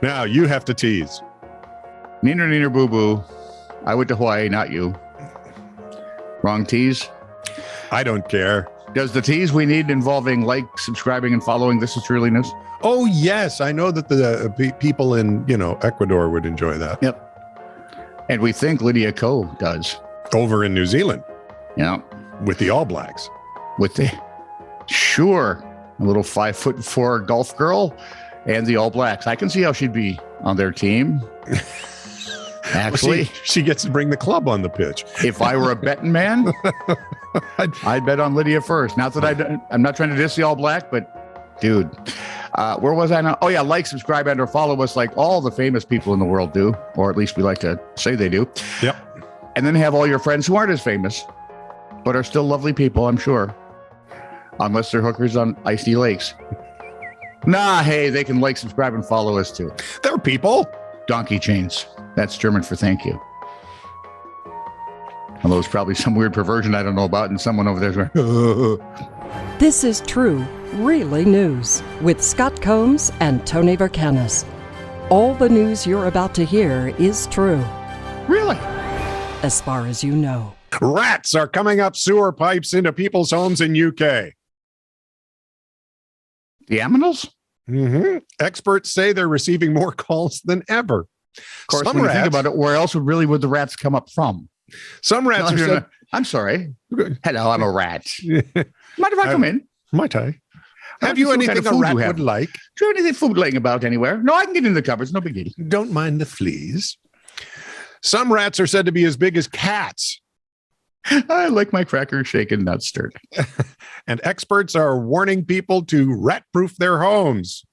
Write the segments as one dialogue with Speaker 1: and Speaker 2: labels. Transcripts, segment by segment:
Speaker 1: Now you have to tease.
Speaker 2: Neener, neener, boo boo. I went to Hawaii, not you. Wrong tease.
Speaker 1: I don't care.
Speaker 2: Does the tease we need involving subscribing, and following This Is Truly News?
Speaker 1: Oh, yes. I know that the people in, Ecuador would enjoy that.
Speaker 2: Yep. And we think Lydia Ko does.
Speaker 1: Over in New Zealand.
Speaker 2: Yeah.
Speaker 1: With the All Blacks.
Speaker 2: Sure. A little 5'4" golf girl and the All Blacks. I can see how she'd be on their team. Actually,
Speaker 1: well, she gets to bring the club on the pitch.
Speaker 2: If I were a betting man, I'd bet on Lydia first. Not that I'm not trying to diss the All Black, but dude, where was I now? Oh yeah, subscribe, and or follow us like all the famous people in the world do, or at least we like to say they do.
Speaker 1: Yep.
Speaker 2: And then have all your friends who aren't as famous, but are still lovely people, I'm sure. Unless they're hookers on icy lakes. Nah, hey, they can subscribe, and follow us too.
Speaker 1: They're people.
Speaker 2: Donkey chains. That's German for thank you. Although it's probably some weird perversion I don't know about, and someone over there's going,
Speaker 3: This is True, Really News with Scott Combs and Tony Vercanis. All the news you're about to hear is true.
Speaker 2: Really?
Speaker 3: As far as you know.
Speaker 1: Rats are coming up sewer pipes into people's homes in UK.
Speaker 2: The aminals?
Speaker 1: Mm-hmm. Experts say they're receiving more calls than ever.
Speaker 2: Of course, when you think about it, where else would the rats come up from?
Speaker 1: Some rats are
Speaker 2: I'm sorry. Hello, I'm a rat. Mind if I come in?
Speaker 1: Might I? Have you anything a rat would like?
Speaker 2: Do you have anything food laying about anywhere? No, I can get in the cupboards. No big deal.
Speaker 1: Don't mind the fleas. Some rats are said to be as big as cats.
Speaker 2: I like my crackers shaken, not stirred.
Speaker 1: And experts are warning people to rat-proof their homes.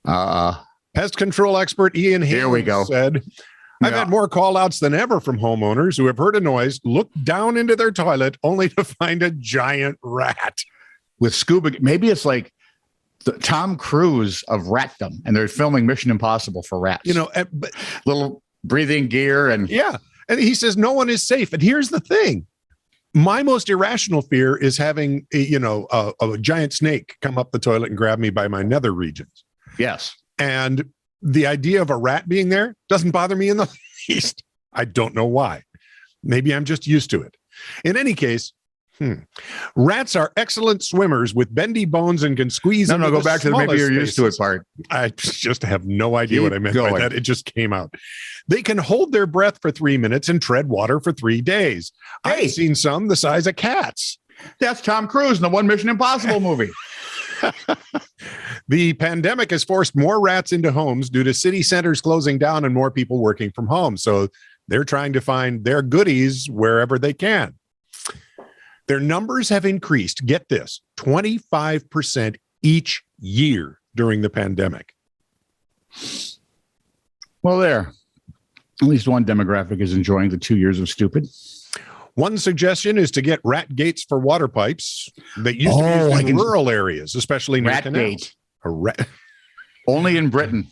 Speaker 1: Pest control expert Ian Hayes said, I've had more call-outs than ever from homeowners who have heard a noise, looked down into their toilet, only to find a giant rat.
Speaker 2: With scuba, maybe it's like the Tom Cruise of ratdom, and they're filming Mission Impossible for rats. Little breathing gear and...
Speaker 1: Yeah. And he says no one is safe. And here's the thing. My most irrational fear is having, a giant snake come up the toilet and grab me by my nether regions.
Speaker 2: Yes.
Speaker 1: And the idea of a rat being there doesn't bother me in the least. I don't know why. Maybe I'm just used to it. In any case, rats are excellent swimmers with bendy bones and can squeeze.
Speaker 2: No, go back to the maybe you're used to it part.
Speaker 1: I just have no idea what I meant by that. It just came out. They can hold their breath for 3 minutes and tread water for 3 days. Hey. I've seen some the size of cats.
Speaker 2: That's Tom Cruise in the one Mission Impossible movie.
Speaker 1: The pandemic has forced more rats into homes due to city centers closing down and more people working from home. So they're trying to find their goodies wherever they can. Their numbers have increased, get this, 25% each year during the pandemic.
Speaker 2: Well, there. At least one demographic is enjoying the 2 years of stupid.
Speaker 1: One suggestion is to get rat gates for water pipes that used to be used in rural areas, especially near canals.
Speaker 2: Gate. A rat. Only in Britain.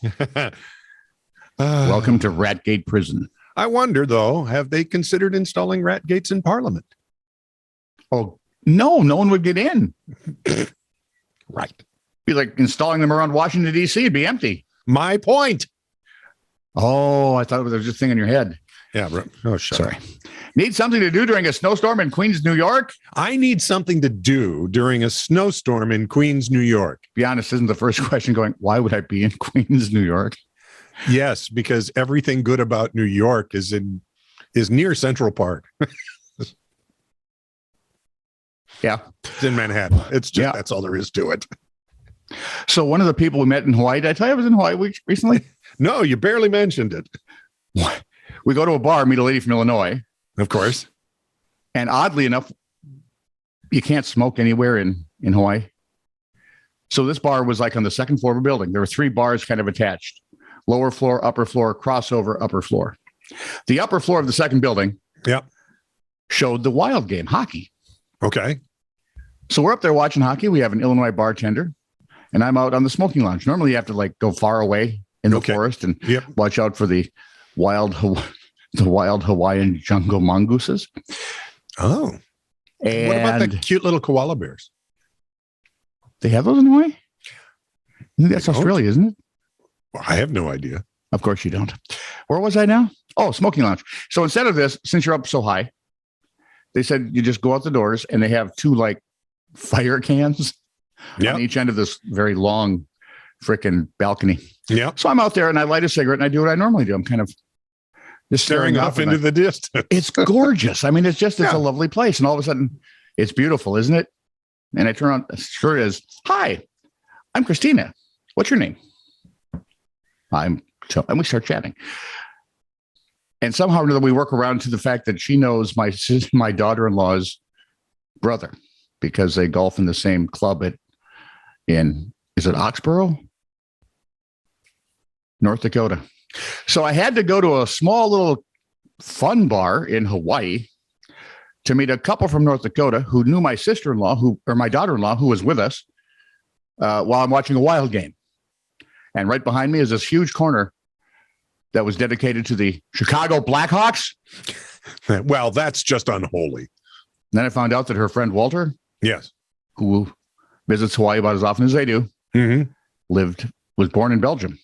Speaker 2: Welcome to Ratgate Prison.
Speaker 1: I wonder, though, have they considered installing rat gates in Parliament?
Speaker 2: Oh, no one would get in.
Speaker 1: Right.
Speaker 2: Be like installing them around Washington, D.C. It'd be empty.
Speaker 1: My point.
Speaker 2: Oh, I thought it was just a thing in your head.
Speaker 1: Yeah. Oh, sorry.
Speaker 2: Need something to do during a snowstorm in Queens, New York?
Speaker 1: I need something to do during a snowstorm in Queens, New York.
Speaker 2: Be honest, isn't the first question going, why would I be in Queens, New York?
Speaker 1: Yes, because everything good about New York is near Central Park.
Speaker 2: Yeah.
Speaker 1: It's in Manhattan. It's just, that's all there is to it.
Speaker 2: So one of the people we met in Hawaii, did I tell you I was in Hawaii recently?
Speaker 1: No, you barely mentioned it.
Speaker 2: We go to a bar, meet a lady from Illinois.
Speaker 1: Of course.
Speaker 2: And oddly enough, you can't smoke anywhere in Hawaii. So this bar was like on the second floor of a building. There were 3 bars kind of attached. Lower floor, upper floor, crossover, upper floor. The upper floor of the second building showed the Wild game, hockey.
Speaker 1: Okay.
Speaker 2: So we're up there watching hockey. We have an Illinois bartender, and I'm out on the smoking lounge. Normally you have to go far away in the forest and watch out for the wild Hawaiian jungle mongooses.
Speaker 1: Oh. And what about the cute little koala bears?
Speaker 2: They have those in Hawaii? That's
Speaker 1: They don't?
Speaker 2: Australia, isn't it?
Speaker 1: Well, I have no idea.
Speaker 2: Of course you don't. Where was I now? Oh, smoking lounge. So instead of this, since you're up so high, they said you just go out the doors and they have two like fire cans
Speaker 1: Yep.
Speaker 2: on each end of this very long freaking balcony.
Speaker 1: Yep.
Speaker 2: So I'm out there and I light a cigarette and I do what I normally do. I'm kind of just
Speaker 1: Staring off into the distance.
Speaker 2: It's gorgeous. I mean, it's a lovely place. And all of a sudden, it's beautiful, isn't it? And I turn on, sure it is. Hi, I'm Christina. What's your name? And we start chatting. And somehow or another, we work around to the fact that she knows my daughter-in-law's brother because they golf in the same club is it Oxbow, North Dakota. So I had to go to a small little fun bar in Hawaii to meet a couple from North Dakota who knew my sister-in-law, or my daughter-in-law, who was with us while I'm watching a Wild game. And right behind me is this huge corner that was dedicated to the Chicago Blackhawks.
Speaker 1: Well, that's just unholy.
Speaker 2: And then I found out that her friend Walter,
Speaker 1: Yes.
Speaker 2: who visits Hawaii about as often as they do,
Speaker 1: Mm-hmm.
Speaker 2: was born in Belgium,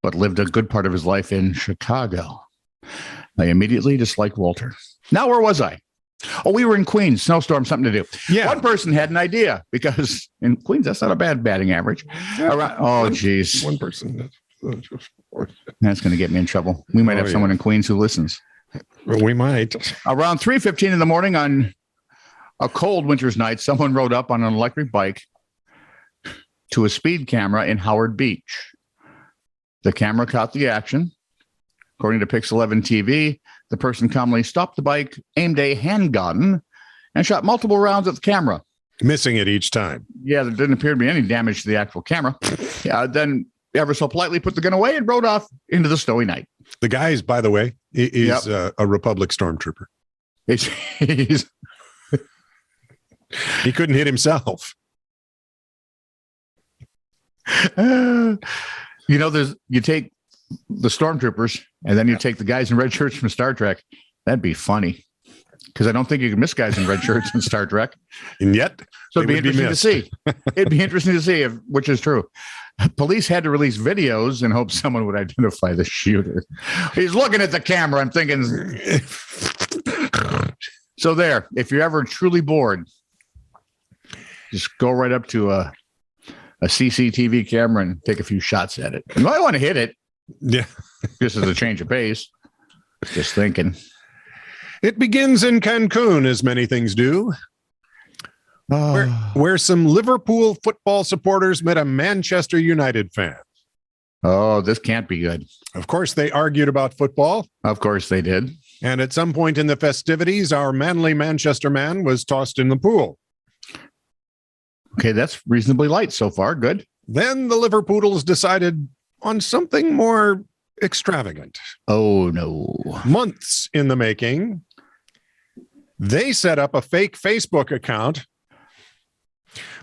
Speaker 2: but lived a good part of his life in Chicago. I immediately disliked Walter. Now, where was I? Oh, we were in Queens. Snowstorm, something to do.
Speaker 1: Yeah.
Speaker 2: One person had an idea because in Queens, that's not a bad batting average. Oh, geez.
Speaker 1: One person.
Speaker 2: That's going to get me in trouble. We might have someone in Queens who listens.
Speaker 1: Well, we might.
Speaker 2: Around 3:15 in the morning on a cold winter's night, someone rode up on an electric bike to a speed camera in Howard Beach. The camera caught the action. According to Pix 11 TV, the person calmly stopped the bike, aimed a handgun, and shot multiple rounds at the camera.
Speaker 1: Missing it each time.
Speaker 2: Yeah, there didn't appear to be any damage to the actual camera. Then ever so politely put the gun away and rode off into the snowy night.
Speaker 1: The guy is, by the way, is a Republic stormtrooper.
Speaker 2: He's
Speaker 1: He couldn't hit himself.
Speaker 2: You take the stormtroopers and then you take the guys in red shirts from Star Trek. That'd be funny because I don't think you can miss guys in red shirts in Star Trek.
Speaker 1: And yet,
Speaker 2: So it'd be interesting to see. It'd be interesting to see which is true. Police had to release videos in hopes someone would identify the shooter. He's looking at the camera. I'm thinking. So there, if you're ever truly bored, just go right up to a CCTV camera and take a few shots at it. You might want to hit it.
Speaker 1: Yeah.
Speaker 2: Just as a change of pace. Just thinking.
Speaker 1: It begins in Cancun, as many things do, where some Liverpool football supporters met a Manchester United fan.
Speaker 2: Oh, this can't be good.
Speaker 1: Of course, they argued about football.
Speaker 2: Of course they did.
Speaker 1: And at some point in the festivities, our manly Manchester man was tossed in the pool.
Speaker 2: Okay, that's reasonably light so far. Good.
Speaker 1: Then the Liverpoodles decided on something more extravagant.
Speaker 2: Oh, no.
Speaker 1: Months in the making, they set up a fake Facebook account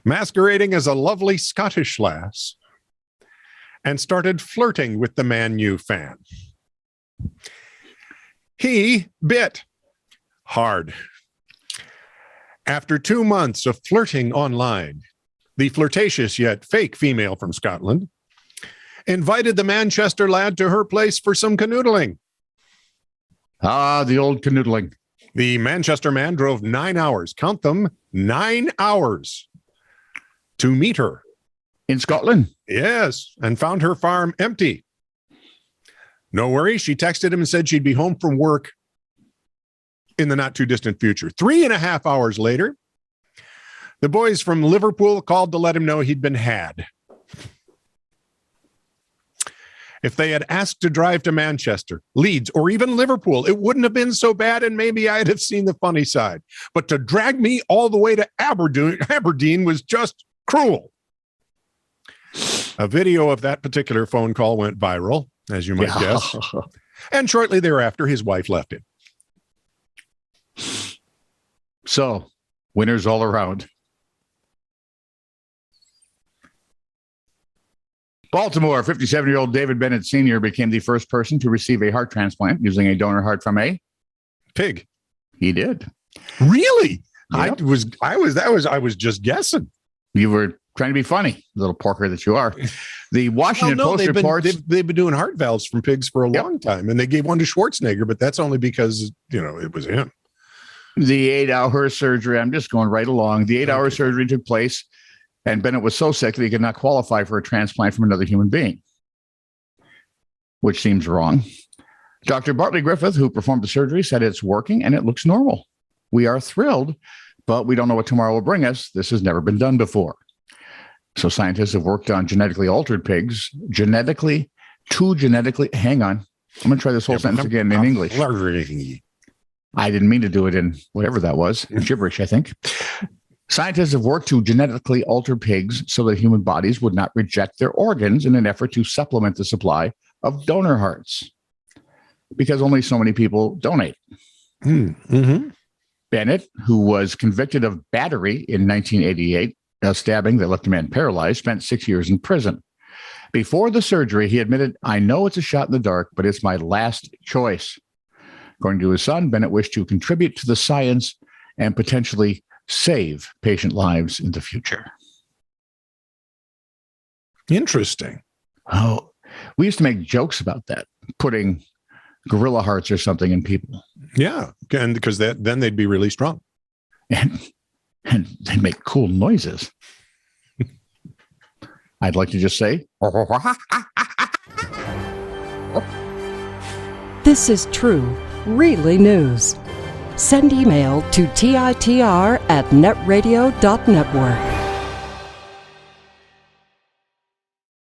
Speaker 1: masquerading as a lovely Scottish lass and started flirting with the Man U fan. He bit hard. After 2 months of flirting online, the flirtatious yet fake female from Scotland invited the Manchester lad to her place for some canoodling.
Speaker 2: Ah, the old canoodling.
Speaker 1: The Manchester man drove 9 hours, count them, 9 hours, to meet her.
Speaker 2: In Scotland?
Speaker 1: Yes, and found her farm empty. No worries, she texted him and said she'd be home from work in the not too distant future. 3.5 hours later, the boys from Liverpool called to let him know he'd been had. If they had asked to drive to Manchester, Leeds, or even Liverpool, it wouldn't have been so bad, and maybe I'd have seen the funny side. But to drag me all the way to Aberdeen was just cruel. A video of that particular phone call went viral, as you might guess. And shortly thereafter, his wife left him.
Speaker 2: So, winners all around. Baltimore, 57-year-old David Bennett Sr. became the first person to receive a heart transplant using a donor heart from a
Speaker 1: pig.
Speaker 2: He did.
Speaker 1: Really?
Speaker 2: Yep.
Speaker 1: I was just guessing.
Speaker 2: You were trying to be funny, little porker that you are. The Washington Post
Speaker 1: they've
Speaker 2: reports
Speaker 1: been doing heart valves from pigs for a
Speaker 2: Yep.
Speaker 1: long time, and they gave one to Schwarzenegger, but that's only because it was him.
Speaker 2: the 8-hour surgery. I'm just going right along. The 8-hour
Speaker 1: Okay.
Speaker 2: surgery took place, and Bennett was so sick that he could not qualify for a transplant from another human being, which seems wrong. Dr. Bartley Griffith, who performed the surgery, said it's working and it looks normal. We are thrilled, but we don't know what tomorrow will bring us. This has never been done before. So scientists have worked on genetically altered pigs, hang on. I'm going to try this whole sentence again in English. I didn't mean to do it in whatever that was, gibberish, I think. Scientists have worked to genetically alter pigs so that human bodies would not reject their organs in an effort to supplement the supply of donor hearts, because only so many people donate.
Speaker 1: Mm-hmm.
Speaker 2: Bennett, who was convicted of battery in 1988, a stabbing that left a man paralyzed, spent 6 years in prison. Before the surgery, he admitted, "I know it's a shot in the dark, but it's my last choice." According to his son, Bennett wished to contribute to the science and potentially save patient lives in the future.
Speaker 1: Interesting.
Speaker 2: Oh, we used to make jokes about that, putting gorilla hearts or something in people.
Speaker 1: Yeah, and because then they'd be really strong.
Speaker 2: And they make cool noises. I'd like to just say,
Speaker 3: This is true, really news. Send email to TiTR@netradio.network.